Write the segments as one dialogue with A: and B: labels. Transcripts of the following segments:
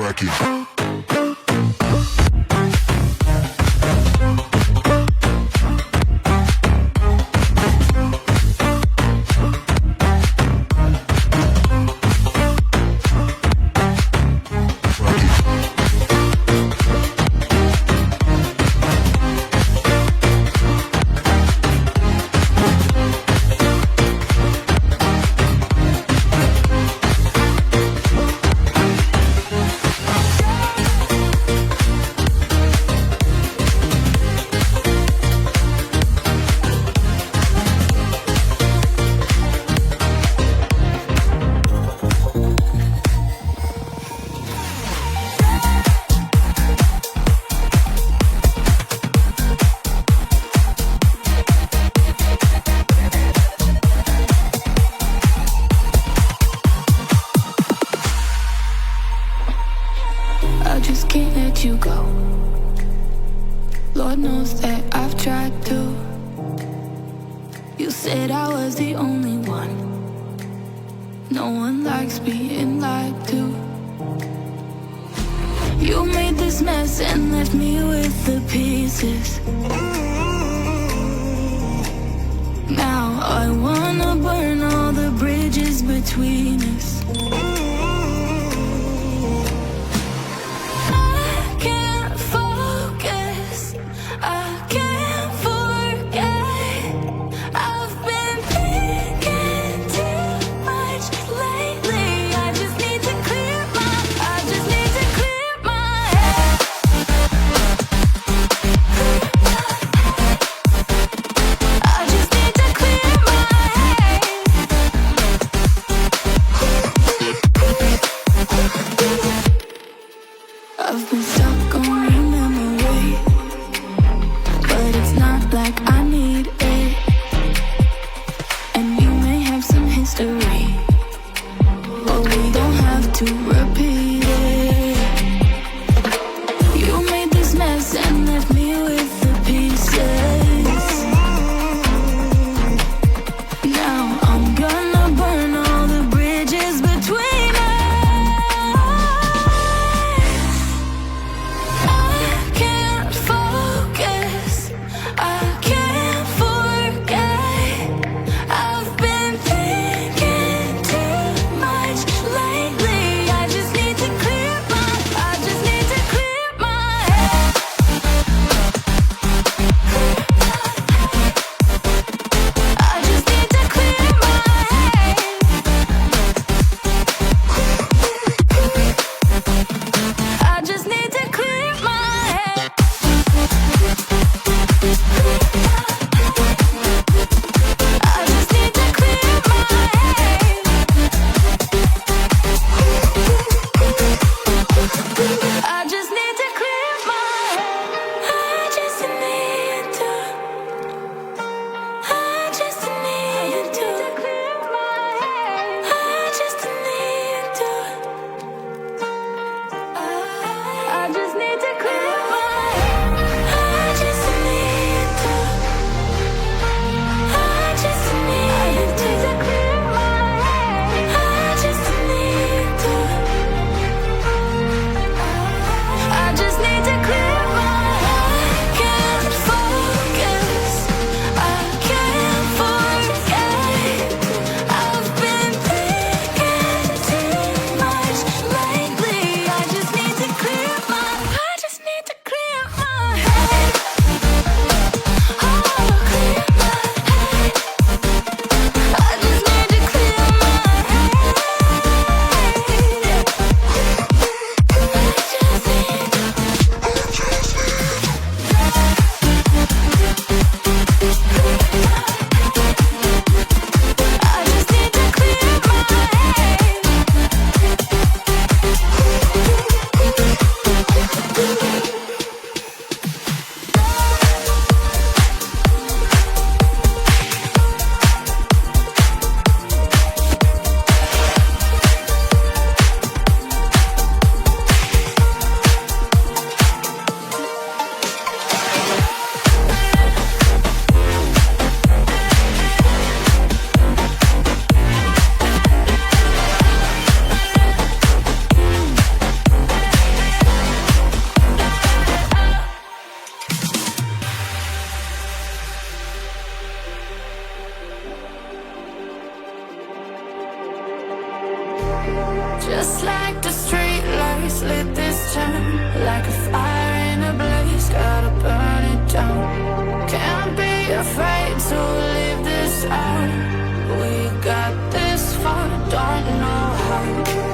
A: cracking.
B: I just can't let you go. Lord knows that I've tried to. You said I was the only one. No one likes being lied to. You made this mess and left me with the pieces. Now I wanna burn all the bridges between us. I've been stuck on your memory, but it's not like I need it. And you may have some history, but we don't have to repeat it. You made this mess and left me with the pieces. Now I'm gonna burn all the bridges between us. turn like a fire in a blaze. Gotta burn it down. Can't be afraid to leave this out. We got this far, don't know how.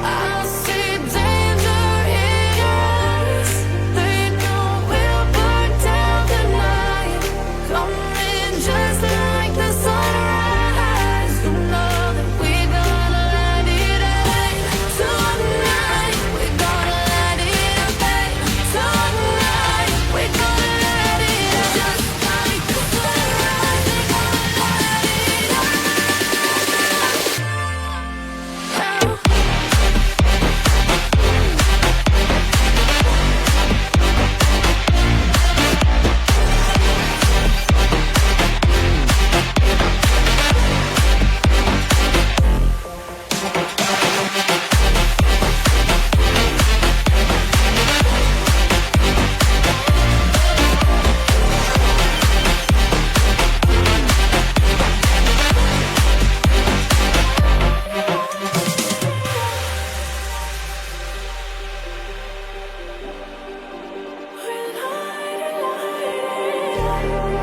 B: I see danger in your eyes. They know we'll burn down the night. Coming just like the sunrise. You know that we're gonna light it up tonight. We're gonna light it up tonight. We're gonna light it up just like the sunrise. We're gonna light it up now.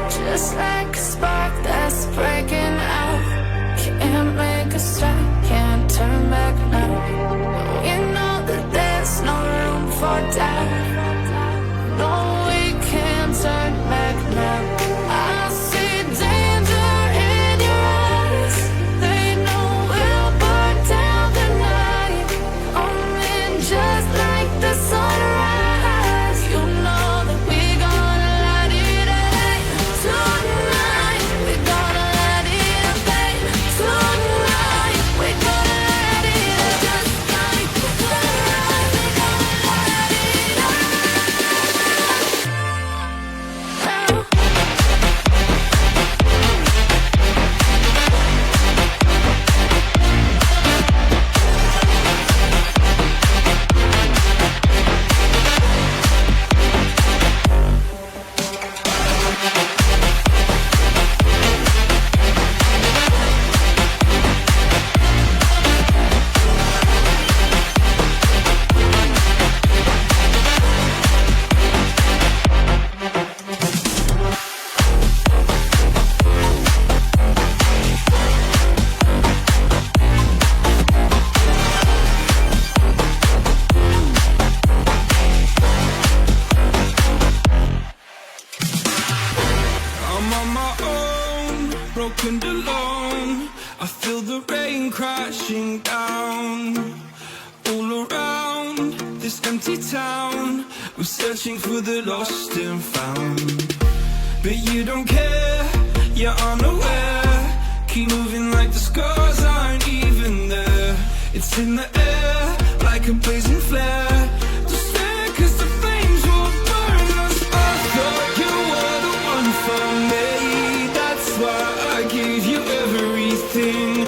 B: Just like a spark that's breaking out. Can't make a stop, can't turn back now. We know that there's no room for doubt. No, we can't turn back now. I see danger in your eyes. They know we'll burn down the night. Coming just like the sunrise. You know that we're gonna light it up tonight. We're gonna light it up tonight. We're gonna light it up just like the sunrise. We're gonna light it up now.
A: I'm on my own, broken alone. I feel the rain crashing down all around this empty town. We're searching for the lost and found, but you don't care, you're unaware. Keep moving like the scars aren't even there. It's in the air like a blazing flare. Just stare 'cause the flames will burn us. I thought you were the one for me. That's why I gave you everything.